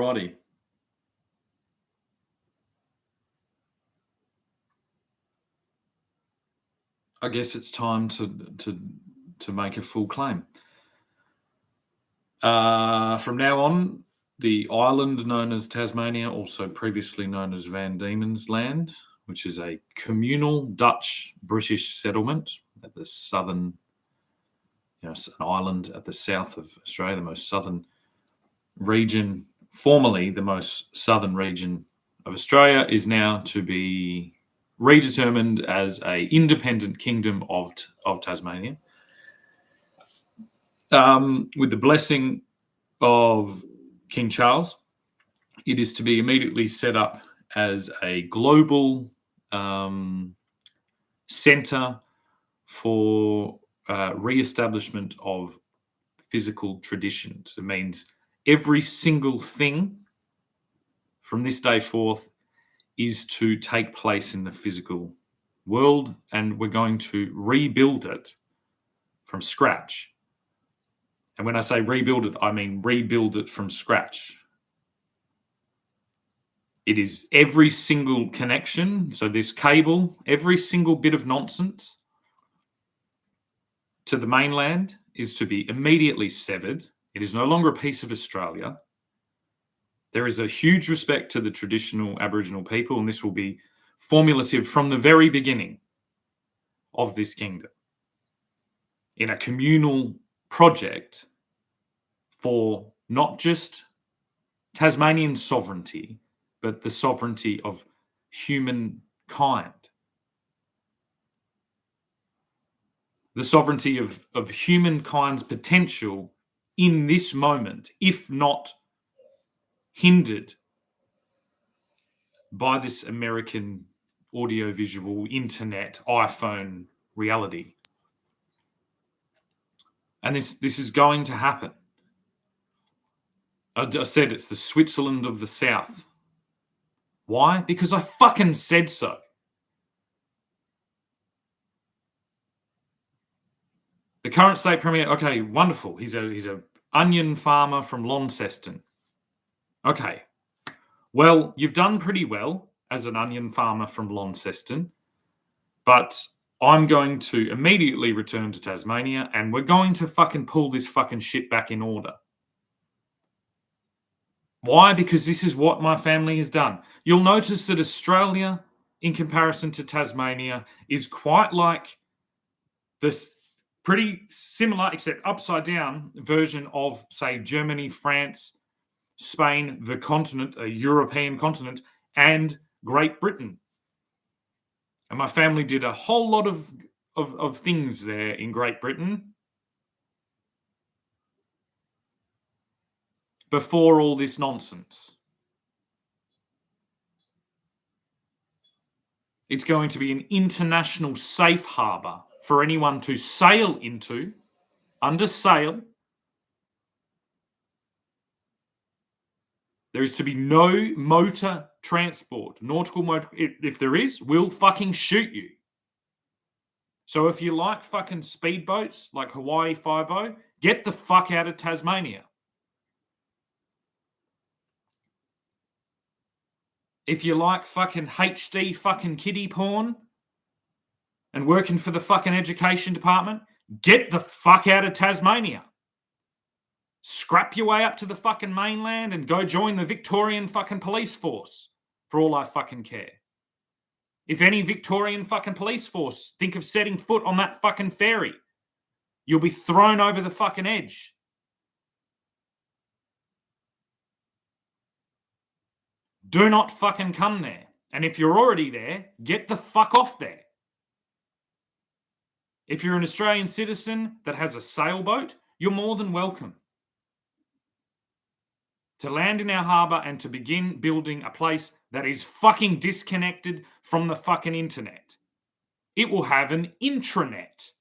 Alrighty. I guess it's time to make a full claim. From now on, the island known as Tasmania, also previously known as Van Diemen's Land, which is a communal Dutch-British settlement at the southern, an island at the south of Australia, the most southern region, formerly the most southern region of Australia, is now to be redetermined as a independent kingdom of Tasmania. With the blessing of King Charles, it is to be immediately set up as a global centre for re-establishment of physical traditions. It means every single thing from this day forth is to take place in the physical world, and we're going to rebuild it from scratch. And when I say rebuild it, I mean rebuild it from scratch. It is every single connection, so this cable, every single bit of nonsense to the mainland is to be immediately severed. It is no longer a piece of Australia. There is a huge respect to the traditional Aboriginal people, and this will be formulative from the very beginning of this kingdom in a communal project for not just Tasmanian sovereignty, but the sovereignty of humankind. The sovereignty of humankind's potential in this moment, if not hindered by this American audiovisual internet iPhone reality. And this is going to happen. I said it's the Switzerland of the South. Why? Because I fucking said so. The current state premier, okay, wonderful. He's a onion farmer from Launceston. Okay. Well, you've done pretty well as an onion farmer from Launceston, but I'm going to immediately return to Tasmania and we're going to fucking pull this fucking shit back in order. Why? Because this is what my family has done. You'll notice that Australia, in comparison to Tasmania, is quite like this pretty similar, except upside down version of, say, Germany, France, Spain, the continent, a European continent, and Great Britain. And my family did a whole lot of things there in Great Britain before all this nonsense. It's going to be an international safe harbour for anyone to sail into, under sail. There is to be no motor transport, nautical motor. If there is, we'll fucking shoot you. So if you like fucking speedboats like Hawaii Five-0, get the fuck out of Tasmania. If you like fucking HD fucking kiddie porn and working for the fucking education department, get the fuck out of Tasmania. Scrap your way up to the fucking mainland and go join the Victorian fucking police force, for all I fucking care. If any Victorian fucking police force think of setting foot on that fucking ferry, you'll be thrown over the fucking edge. Do not fucking come there. And if you're already there, get the fuck off there. If you're an Australian citizen that has a sailboat, you're more than welcome to land in our harbour and to begin building a place that is fucking disconnected from the fucking internet. It will have an intranet.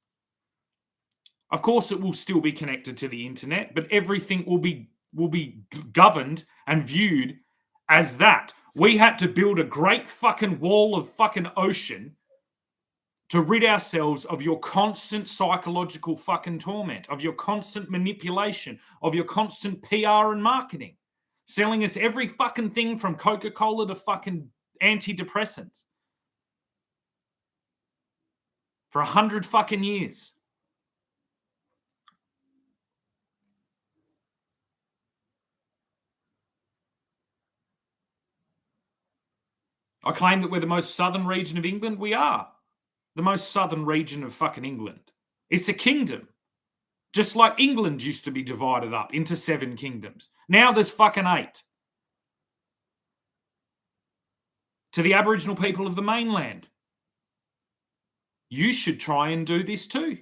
Of course, it will still be connected to the internet, but everything will be governed and viewed as that. We had to build a great fucking wall of fucking ocean to rid ourselves of your constant psychological fucking torment, of your constant manipulation, of your constant PR and marketing. selling us every fucking thing from Coca-Cola to fucking antidepressants for 100 fucking years. I claim that we're the most southern region of England. We are the most southern region of fucking England. It's a kingdom. Just like England used to be divided up into 7 kingdoms. Now there's fucking 8. To the Aboriginal people of the mainland. You should try and do this too.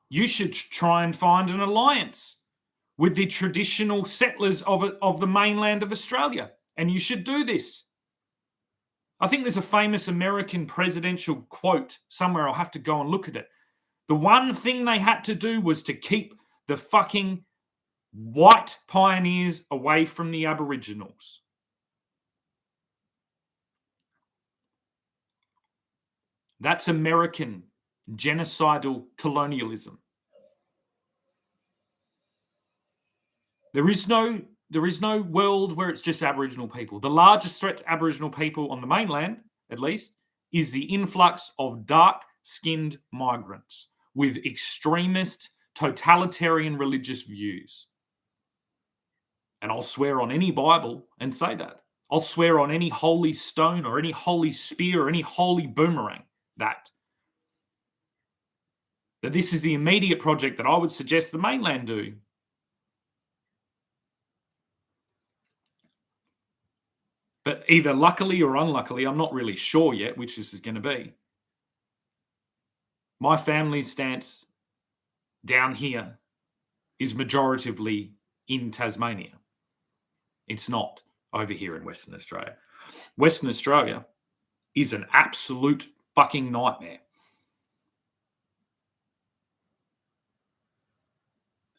You should try and find an alliance with the traditional settlers of the mainland of Australia. And you should do this. I think there's a famous American presidential quote somewhere. I'll have to go and look at it. The one thing they had to do was to keep the fucking white pioneers away from the Aboriginals. That's American genocidal colonialism. There is no world where it's just Aboriginal people. The largest threat to Aboriginal people on the mainland, at least, is the influx of dark-skinned migrants with extremist, totalitarian religious views. And I'll swear on any Bible and say that. I'll swear on any holy stone or any holy spear or any holy boomerang that this is the immediate project that I would suggest the mainland do. But either luckily or unluckily, I'm not really sure yet which this is going to be. My family's stance down here is majoritively in Tasmania. It's not over here in Western Australia. Western Australia is an absolute fucking nightmare.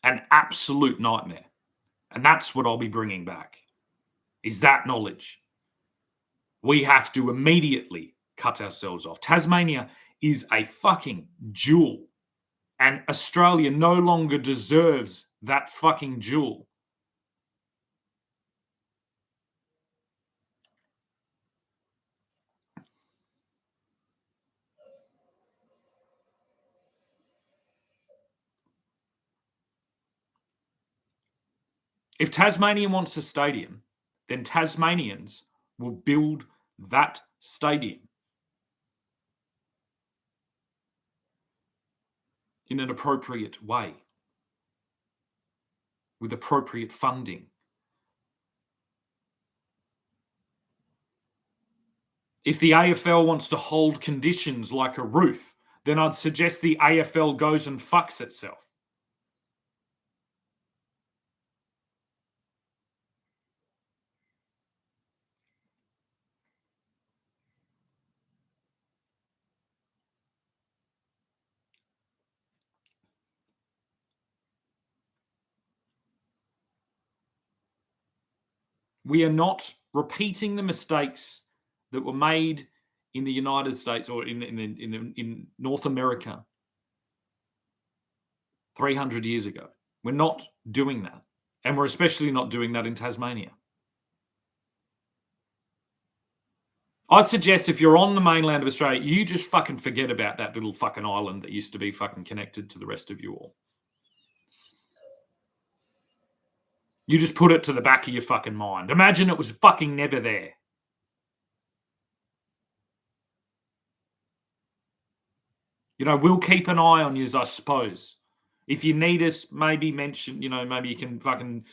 An absolute nightmare. And that's what I'll be bringing back, is that knowledge. We have to immediately cut ourselves off. Tasmania is a fucking jewel. And Australia no longer deserves that fucking jewel. If Tasmania wants a stadium, then Tasmanians will build that stadium in an appropriate way, with appropriate funding. If the AFL wants to hold conditions like a roof, then I'd suggest the AFL goes and fucks itself. We are not repeating the mistakes that were made in the United States or in North America 300 years ago. We're not doing that. And we're especially not doing that in Tasmania. I'd suggest if you're on the mainland of Australia, you just fucking forget about that little fucking island that used to be fucking connected to the rest of you all. You just put it to the back of your fucking mind. Imagine it was fucking never there. You know, we'll keep an eye on you, I suppose. If you need us, maybe mention, you know, maybe you can fucking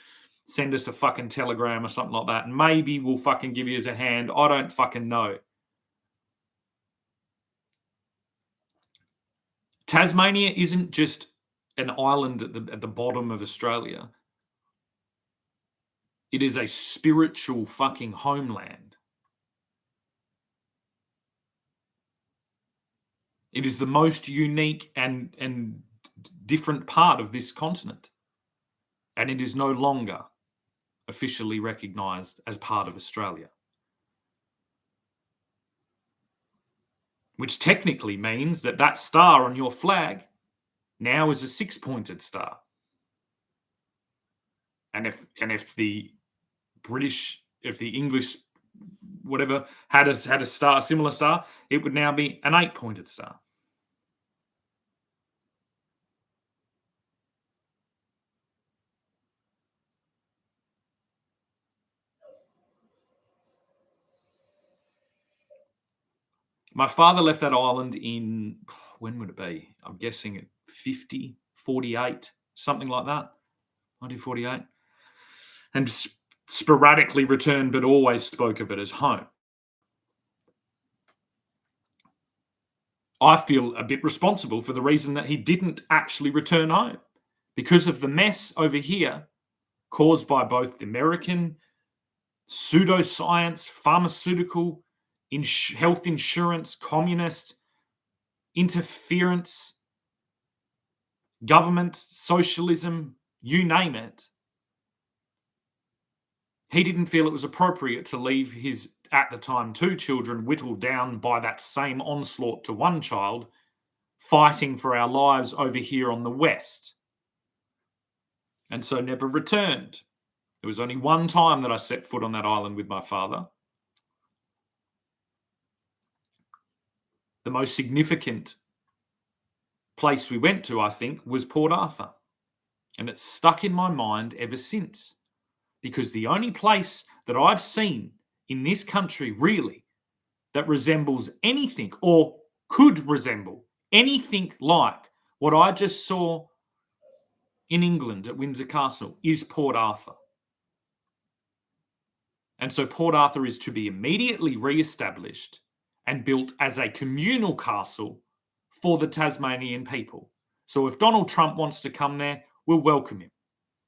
send us a fucking telegram or something like that. And maybe we'll fucking give you as a hand. I don't fucking know. Tasmania isn't just an island at the bottom of Australia. It is a spiritual fucking homeland. It is the most unique and different part of this continent. And it is no longer officially recognised as part of Australia. Which technically means that that star on your flag now is a 6-pointed star. And if the British, if the English, whatever, had a star, a similar star, it would now be an 8-pointed star. My father left that island in, when would it be? I'm guessing at 50, 48, something like that, 1948, and sporadically returned, but always spoke of it as home. I feel a bit responsible for the reason that he didn't actually return home because of the mess over here caused by both the American pseudoscience, pharmaceutical, health insurance, communist interference, government, socialism, you name it. He didn't feel it was appropriate to leave his, at the time, 2 children whittled down by that same onslaught to 1 child, fighting for our lives over here on the West. And so never returned. There was only one time that I set foot on that island with my father. The most significant place we went to, I think, was Port Arthur. And it's stuck in my mind ever since. Because the only place that I've seen in this country, really, that resembles anything or could resemble anything like what I just saw in England at Windsor Castle is Port Arthur. And so Port Arthur is to be immediately re-established and built as a communal castle for the Tasmanian people. So if Donald Trump wants to come there, we'll welcome him.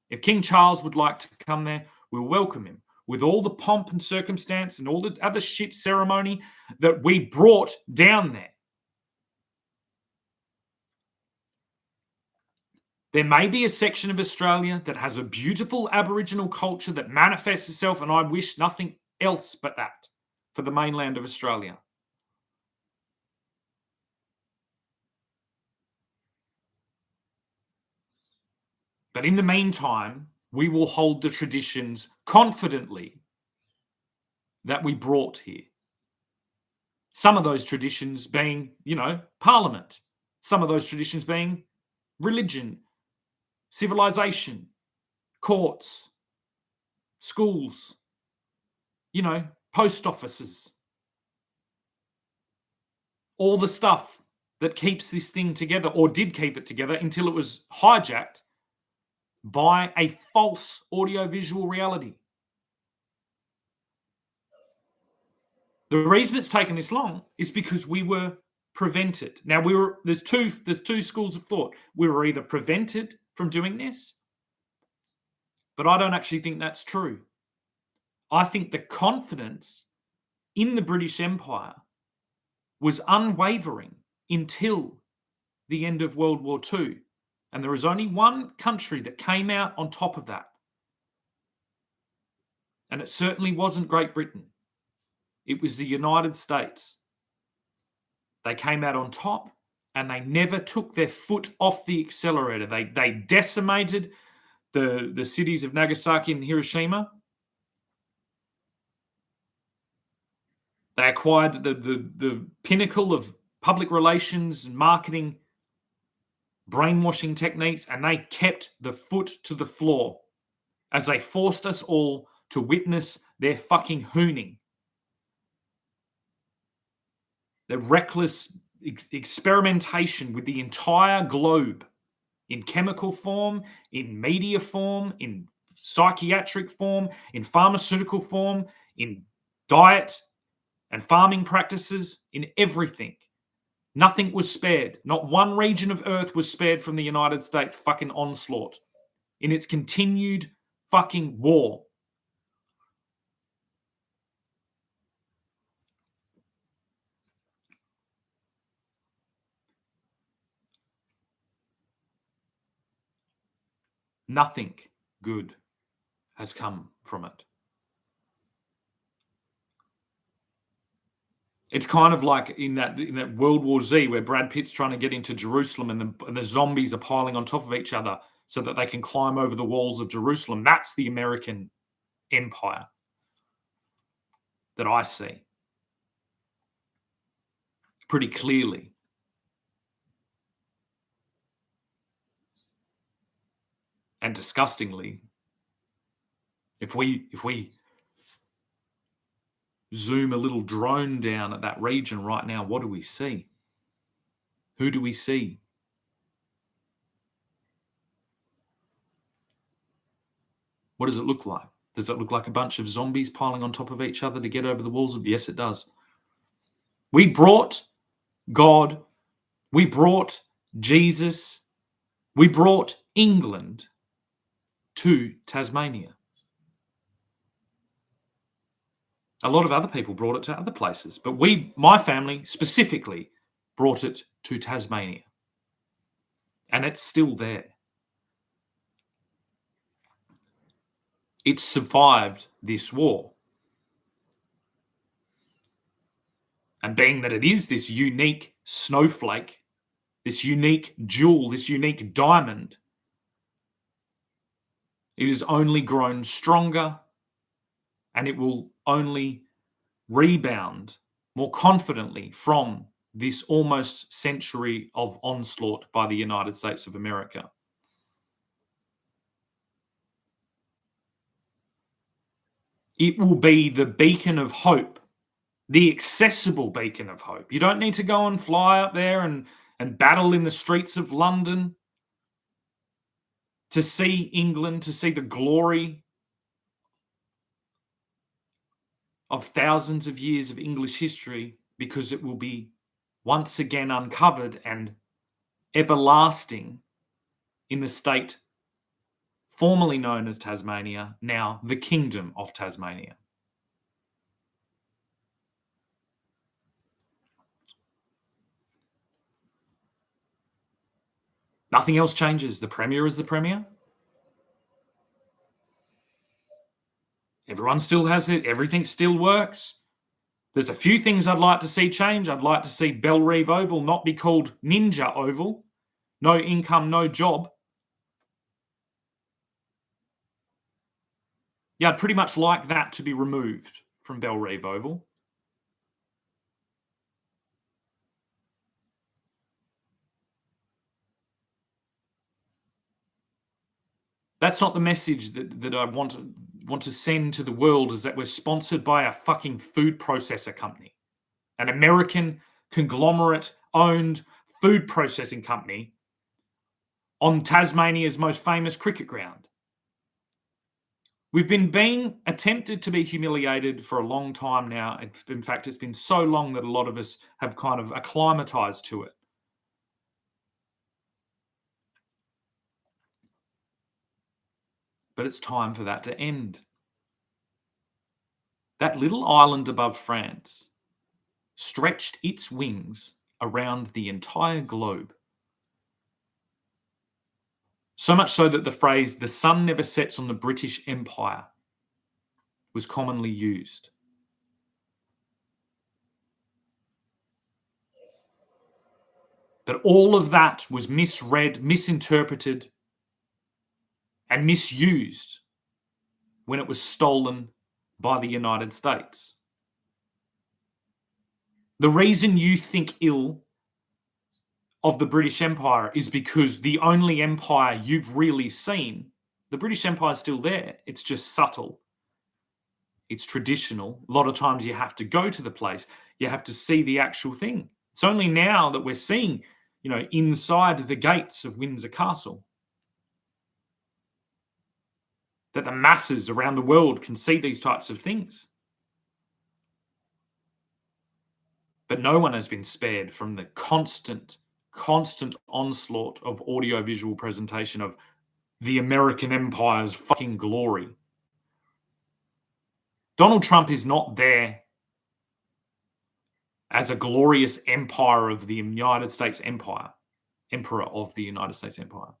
If King Charles would like to come there, we'll welcome him with all the pomp and circumstance and all the other shit ceremony that we brought down there. There may be a section of Australia that has a beautiful Aboriginal culture that manifests itself, and I wish nothing else but that for the mainland of Australia. But in the meantime, we will hold the traditions confidently that we brought here. Some of those traditions being, Parliament. Some of those traditions being religion, civilization, courts, schools, post offices. All the stuff that keeps this thing together, or did keep it together until it was hijacked by a false audiovisual reality. The reason it's taken this long is because we were prevented. Now there's two schools of thought. We were either prevented from doing this, but I don't actually think that's true. I think the confidence in the British Empire was unwavering until the end of World War II. And there was only one country that came out on top of that. And it certainly wasn't Great Britain. It was the United States. They came out on top and they never took their foot off the accelerator. They decimated the cities of Nagasaki and Hiroshima. They acquired the pinnacle of public relations and marketing, brainwashing techniques, and they kept the foot to the floor as they forced us all to witness their fucking hooning. Their reckless experimentation with the entire globe in chemical form, in media form, in psychiatric form, in pharmaceutical form, in diet and farming practices, in everything. Nothing was spared. Not one region of Earth was spared from the United States fucking onslaught in its continued fucking war. Nothing good has come from it. It's kind of like in that World War Z where Brad Pitt's trying to get into Jerusalem and the zombies are piling on top of each other. so that they can climb over the walls of Jerusalem. That's the American empire that I see pretty clearly. And disgustingly, if we zoom a little drone down at that region right now, what do we see? Who do we see? What does it look like? Does it look like a bunch of zombies piling on top of each other to get over the walls? Yes, it does. We brought God, we brought Jesus, we brought England to Tasmania. A lot of other people brought it to other places, but my family specifically, brought it to Tasmania. And it's still there. It survived this war. And being that it is this unique snowflake, this unique jewel, this unique diamond, it has only grown stronger, and it will only rebound more confidently from this almost century of onslaught by the United States of America. It will be the beacon of hope, the accessible beacon of hope. You don't need to go and fly up there and battle in the streets of London to see England, to see the glory of thousands of years of English history, because it will be once again uncovered and everlasting in the state formerly known as Tasmania, now the Kingdom of Tasmania. Nothing else changes. The Premier is the Premier. Everyone still has it. Everything still works. There's a few things I'd like to see change. I'd like to see Bellerive Oval not be called Ninja Oval. No income, no job. Yeah, I'd pretty much like that to be removed from Bellerive Oval. That's not the message that I want to send to the world, is that we're sponsored by a fucking food processor company, an American conglomerate-owned food processing company on Tasmania's most famous cricket ground. We've been being attempted to be humiliated for a long time now. In fact, it's been so long that a lot of us have kind of acclimatized to it. But it's time for that to end. That little island above France stretched its wings around the entire globe. So much so that the phrase, "the sun never sets on the British Empire," was commonly used. But all of that was misread, misinterpreted, and misused when it was stolen by the United States. The reason you think ill of the British Empire is because the only empire you've really seen, the British Empire is still there. It's just subtle. It's traditional. A lot of times you have to go to the place. You have to see the actual thing. It's only now that we're seeing, inside the gates of Windsor Castle, that the masses around the world can see these types of things. But no one has been spared from the constant onslaught of audiovisual presentation of the American empire's fucking glory. Donald Trump is not there as a glorious empire of the United States Empire, emperor of the United States Empire.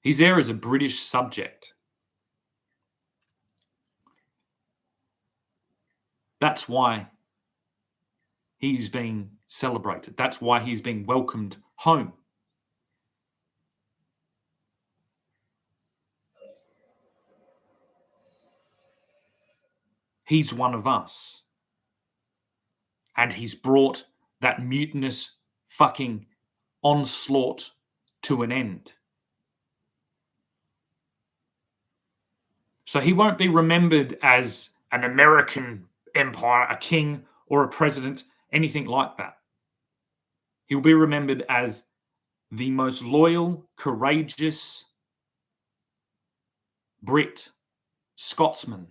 He's there as a British subject. That's why he's being celebrated. That's why he's being welcomed home. He's one of us. And he's brought that mutinous fucking onslaught to an end. So he won't be remembered as an American empire, a king or a president, anything like that. He'll be remembered as the most loyal, courageous Brit, Scotsman,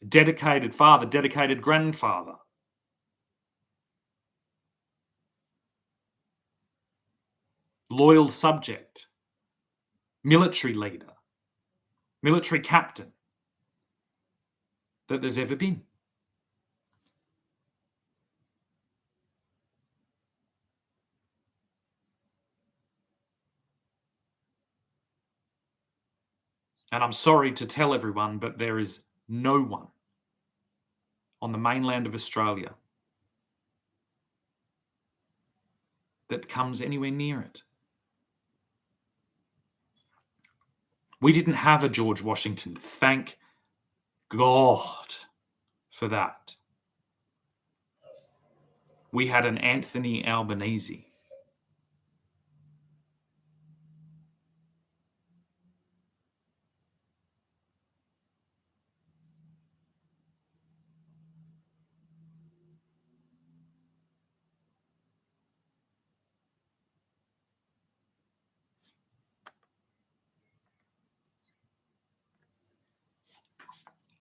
dedicated father, dedicated grandfather. Loyal subject, military leader, military captain that there's ever been. And I'm sorry to tell everyone, but there is no one on the mainland of Australia that comes anywhere near it. We didn't have a George Washington. Thank God for that. We had an Anthony Albanese.